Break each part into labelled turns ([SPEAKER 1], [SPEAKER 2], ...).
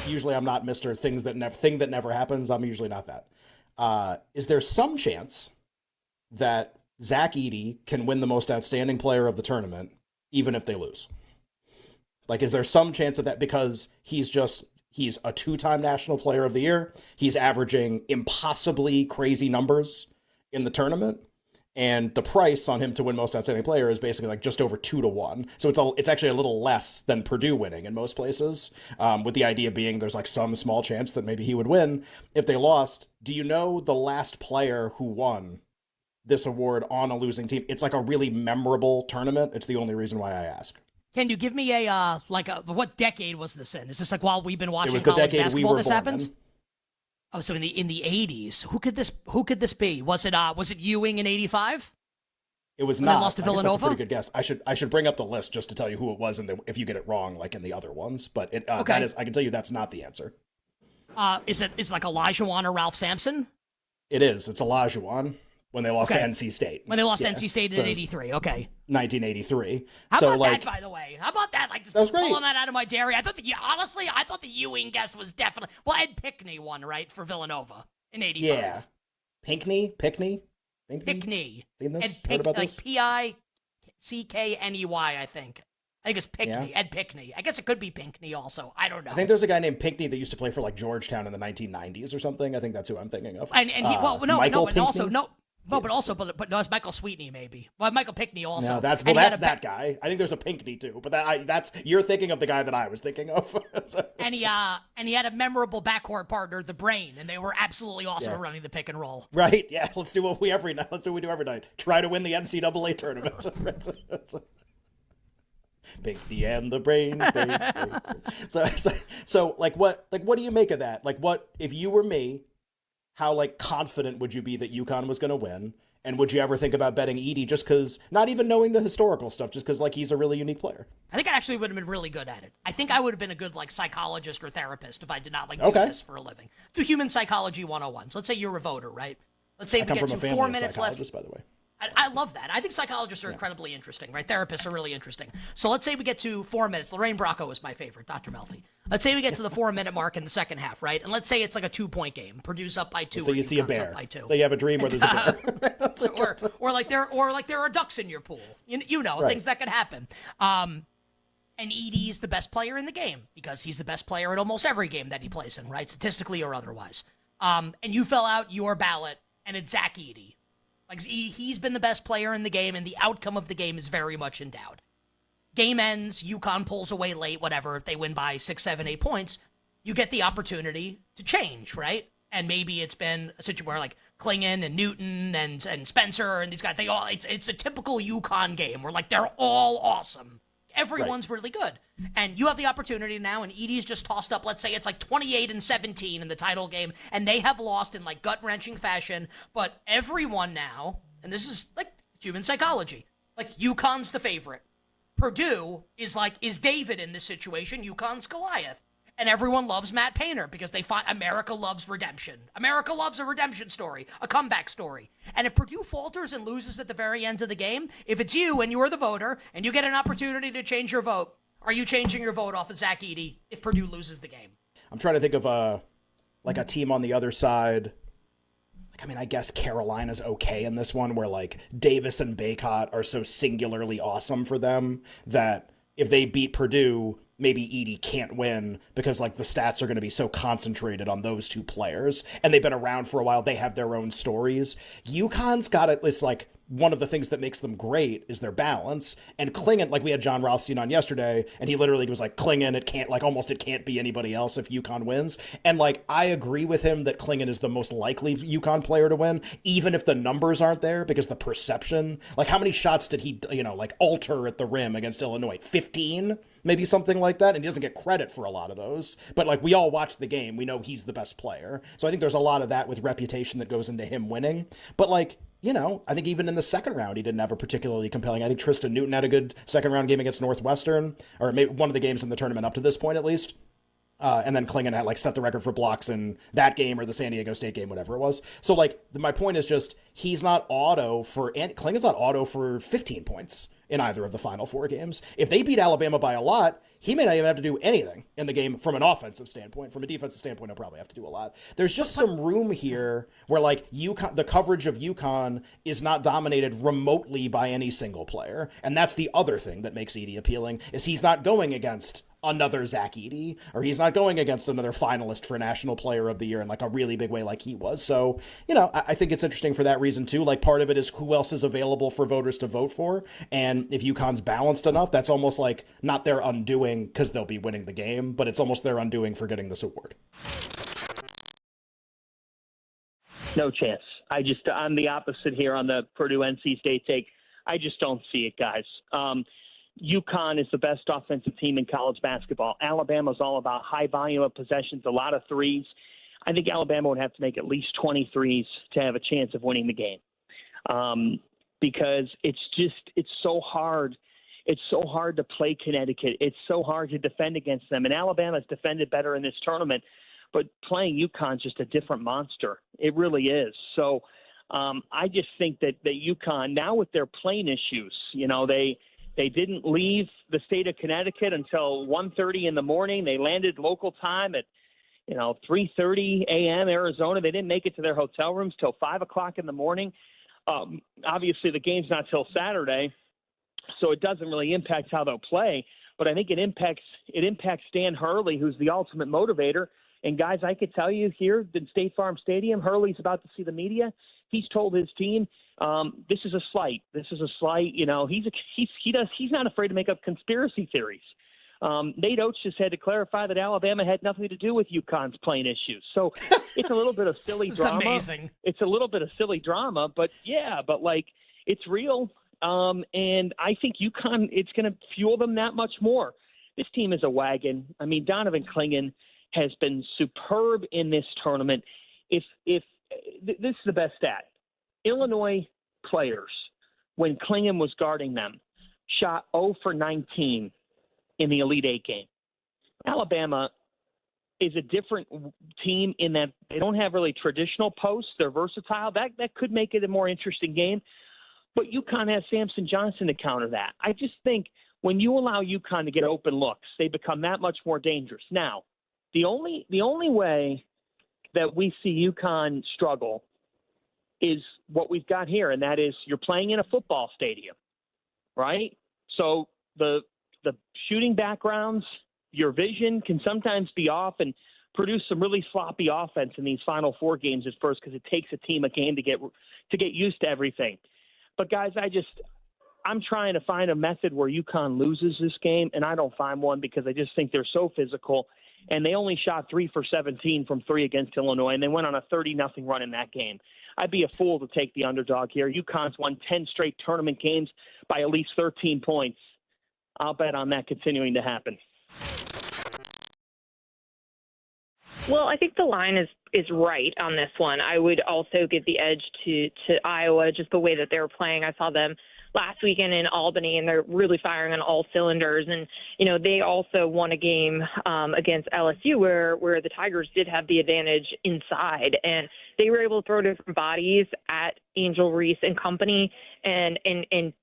[SPEAKER 1] usually I'm not Mr. Thing that never happens. I'm usually not that. Is there some chance that Zach Edey can win the most outstanding player of the tournament, even if they lose? Like, is there some chance of that? Because he's a two-time National Player of the Year. He's averaging impossibly crazy numbers in the tournament. And the price on him to win most outstanding player is basically like just over 2-1. So it's actually a little less than Purdue winning in most places. With the idea being there's like some small chance that maybe he would win if they lost. Do you know the last player who won this award on a losing team? It's like a really memorable tournament. It's the only reason why I ask.
[SPEAKER 2] Can you give me what decade was this in? Is this like while we've been watching
[SPEAKER 1] It was the
[SPEAKER 2] college
[SPEAKER 1] decade
[SPEAKER 2] basketball
[SPEAKER 1] we were
[SPEAKER 2] this
[SPEAKER 1] born
[SPEAKER 2] happened?
[SPEAKER 1] in.
[SPEAKER 2] Oh, so in the 80s. Who could this be? Was it Ewing in 85?
[SPEAKER 1] It was
[SPEAKER 2] When
[SPEAKER 1] not.
[SPEAKER 2] they lost to
[SPEAKER 1] I guess
[SPEAKER 2] Villanova?
[SPEAKER 1] that's a pretty good guess. I should bring up the list just to tell you who it was, if you get it wrong, like in the other ones. But
[SPEAKER 2] Okay.
[SPEAKER 1] that is, I can tell you that's not the answer.
[SPEAKER 2] Is like Olajuwon or Ralph Sampson?
[SPEAKER 1] It is. It's Olajuwon when they lost to NC State.
[SPEAKER 2] When they lost to NC State in 83. Okay.
[SPEAKER 1] 1983.
[SPEAKER 2] How
[SPEAKER 1] so,
[SPEAKER 2] about
[SPEAKER 1] like,
[SPEAKER 2] that, by the way? How about that? Like, just
[SPEAKER 1] that was great.
[SPEAKER 2] pulling that out of my dairy. Honestly, I thought the Ewing guess was definitely... Well, Ed Pickney won, right, for Villanova in 85.
[SPEAKER 1] Yeah. Pinkney?
[SPEAKER 2] Pickney.
[SPEAKER 1] Seen this?
[SPEAKER 2] Ed
[SPEAKER 1] Heard about
[SPEAKER 2] like
[SPEAKER 1] this?
[SPEAKER 2] Pickney, I think. I think it's Pickney. Yeah. Ed Pickney. I guess it could be Pinkney also. I don't know.
[SPEAKER 1] I think there's a guy named Pinkney that used to play for like Georgetown in the 1990s or something. I think that's who I'm thinking of.
[SPEAKER 2] And he, well, no,
[SPEAKER 1] Michael
[SPEAKER 2] but
[SPEAKER 1] Pinkney?
[SPEAKER 2] also no. No, but also, but no, it's Michael Sweetney maybe. Well, Michael Pickney also.
[SPEAKER 1] No, that's that guy. I think there's a Pinkney too, but that's you're thinking of the guy that I was thinking of.
[SPEAKER 2] And he had a memorable backcourt partner, the Brain, and they were absolutely awesome at running the pick and roll.
[SPEAKER 1] Right? Yeah. Let's do what we do every night. Try to win the NCAA tournament. Pinkney and the Brain. So like what do you make of that? Like, what if you were me? How, like, confident would you be that UConn was going to win? And would you ever think about betting Edey just because, not even knowing the historical stuff, just because, like, he's a really unique player?
[SPEAKER 2] I think I actually would have been really good at it. I think I would have been a good, like, psychologist or therapist if I did not, like, do this for a living. It's a human psychology 101. So let's say you're a voter, right? Let's say we get to 4 minutes left.
[SPEAKER 1] By the way.
[SPEAKER 2] I love that. I think psychologists are incredibly interesting, right? Therapists are really interesting. So let's say we get to 4 minutes. Lorraine Bracco is my favorite, Dr. Melfi. Let's say we get to the 4 minute mark in the second half, right? And let's say it's like a 2-point game. Purdue's up by 2.
[SPEAKER 1] So you see a bear.
[SPEAKER 2] Up by 2.
[SPEAKER 1] So you have a dream where there's a bear.
[SPEAKER 2] or like there are ducks in your pool. You know, things that could happen. And Edey's the best player in the game because he's the best player at almost every game that he plays in, right? Statistically or otherwise. And you fill out your ballot and it's Zach Edey. Like, he's been the best player in the game, and the outcome of the game is very much in doubt. Game ends, UConn pulls away late, whatever. If they win by 6, 7, 8 points, you get the opportunity to change, right? And maybe it's been a situation where, like, Klingon and Newton and Spencer and these guys, it's a typical UConn game where, like, they're all awesome. Everyone's really good. And you have the opportunity now, and Edey's just tossed up, let's say it's like 28-17 in the title game, and they have lost in like gut-wrenching fashion, but everyone now, and this is like human psychology, like UConn's the favorite. Purdue is David in this situation, UConn's Goliath. And everyone loves Matt Painter because they find America loves redemption. America loves a redemption story, a comeback story. And if Purdue falters and loses at the very end of the game, if it's you and you're the voter and you get an opportunity to change your vote, are you changing your vote off of Zach Edey if Purdue loses the game?
[SPEAKER 1] I'm trying to think of a team on the other side. Like, I mean, I guess Carolina's okay in this one where like Davis and Bacot are so singularly awesome for them that if they beat Purdue, maybe Edey can't win because like the stats are going to be so concentrated on those two players and they've been around for a while. They have their own stories. UConn's got at least like one of the things that makes them great is their balance. And Klingon, like we had John Rothstein on yesterday, and he literally was like, Klingon, it can't be anybody else if UConn wins. And like, I agree with him that Klingon is the most likely UConn player to win, even if the numbers aren't there, because the perception, like how many shots did he, like alter at the rim against Illinois? 15? Maybe something like that. And he doesn't get credit for a lot of those. But like, we all watch the game. We know he's the best player. So I think there's a lot of that with reputation that goes into him winning. But like, I think even in the second round, he didn't have a particularly compelling. I think Tristan Newton had a good second round game against Northwestern, or maybe one of the games in the tournament up to this point, at least. And then Klingon had like set the record for blocks in that game or the San Diego State game, whatever it was. So like, my point is just, Klingon's not auto for 15 points in either of the final 4 games. If they beat Alabama by a lot, he may not even have to do anything in the game from an offensive standpoint. From a defensive standpoint, he'll probably have to do a lot. There's just some room here where, like, the coverage of UConn is not dominated remotely by any single player. And that's the other thing that makes Edey appealing, is he's not going against another Zach Edey, or he's not going against another finalist for National Player of the Year in like a really big way like he was. So, I think it's interesting for that reason too. Like, part of it is who else is available for voters to vote for. And if UConn's balanced enough, that's almost like not their undoing because they'll be winning the game, but it's almost their undoing for getting this award.
[SPEAKER 3] No chance. I'm the opposite here on the Purdue NC State take. I just don't see it, guys. UConn is the best offensive team in college basketball. Alabama's all about high volume of possessions, a lot of threes. I think Alabama would have to make at least 20 threes to have a chance of winning the game, because it's so hard. It's so hard to play Connecticut. It's so hard to defend against them. And Alabama's defended better in this tournament, but playing UConn's just a different monster. It really is. So I just think that UConn, now with their plane issues, they didn't leave the state of Connecticut until 1:30 in the morning. They landed local time at, 3:30 a.m. Arizona. They didn't make it to their hotel rooms till 5 o'clock in the morning. Obviously, the game's not till Saturday, so it doesn't really impact how they'll play. But I think it impacts Dan Hurley, who's the ultimate motivator. And, guys, I could tell you here in State Farm Stadium, Hurley's about to see the media. He's told his team, this is a slight. This is a slight. He's not afraid to make up conspiracy theories. Nate Oates just had to clarify that Alabama had nothing to do with UConn's playing issues. So it's a little bit of silly drama.
[SPEAKER 2] It's amazing.
[SPEAKER 3] It's a little bit of silly drama, but it's real. And I think UConn, it's going to fuel them that much more. This team is a wagon. I mean, Donovan Clingan has been superb in this tournament. If this is the best stat. Illinois players, when Clingan was guarding them, shot 0 for 19 in the Elite Eight game. Alabama is a different team in that they don't have really traditional posts. They're versatile. That could make it a more interesting game. But UConn has Samson Johnson to counter that. I just think when you allow UConn to get open looks, they become that much more dangerous. Now, the only way that we see UConn struggle is what we've got here, and that is you're playing in a football stadium, right? So the shooting backgrounds, your vision can sometimes be off and produce some really sloppy offense in these Final Four games at first, because it takes a team a game to get used to everything. But guys, I'm trying to find a method where UConn loses this game, and I don't find one, because I just think they're so physical. And they only shot 3 for 17 from 3 against Illinois, and they went on a 30-0 run in that game. I'd be a fool to take the underdog here. UConn's won 10 straight tournament games by at least 13 points. I'll bet on that continuing to happen.
[SPEAKER 4] Well, I think the line is right on this one. I would also give the edge to Iowa, just the way that they were playing. I saw them last weekend in Albany, and they're really firing on all cylinders. And, they also won a game against LSU where the Tigers did have the advantage inside. And they were able to throw different bodies at Angel Reese and company and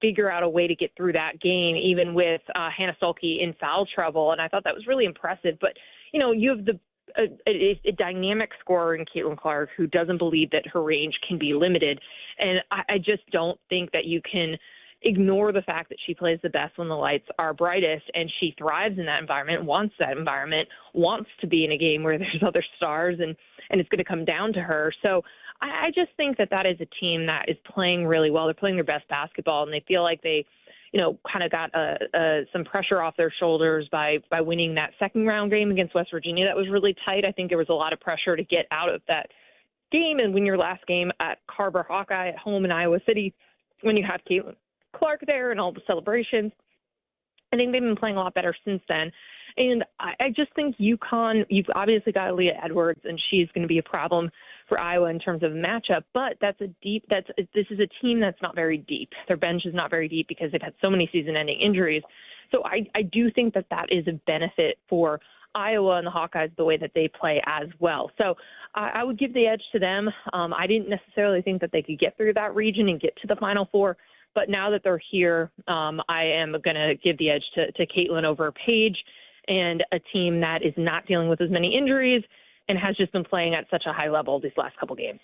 [SPEAKER 4] figure out a way to get through that game, even with Hannah Sulky in foul trouble. And I thought that was really impressive. But, you have a dynamic scorer in Caitlin Clark who doesn't believe that her range can be limited. And I just don't think that you can ignore the fact that she plays the best when the lights are brightest, and she thrives in that environment, wants to be in a game where there's other stars, and it's going to come down to her. So I just think that is a team that is playing really well. They're playing their best basketball, and they feel like they kind of got some pressure off their shoulders by winning that second round game against West Virginia. That was really tight. I think there was a lot of pressure to get out of that game and win your last game at Carver Hawkeye at home in Iowa City when you have Caitlin Clark there and all the celebrations. I think they've been playing a lot better since then. And I just think UConn, you've obviously got Aaliyah Edwards, and she's going to be a problem for Iowa in terms of matchup, but this is a team that's not very deep. Their bench is not very deep because they've had so many season-ending injuries. So I do think that is a benefit for Iowa and the Hawkeyes, the way that they play as well. So I would give the edge to them. I didn't necessarily think that they could get through that region and get to the Final Four, but now that they're here, I am going to give the edge to Caitlin over Paige. and a team that is not dealing with as many injuries and has just been playing at such a high level these last couple games.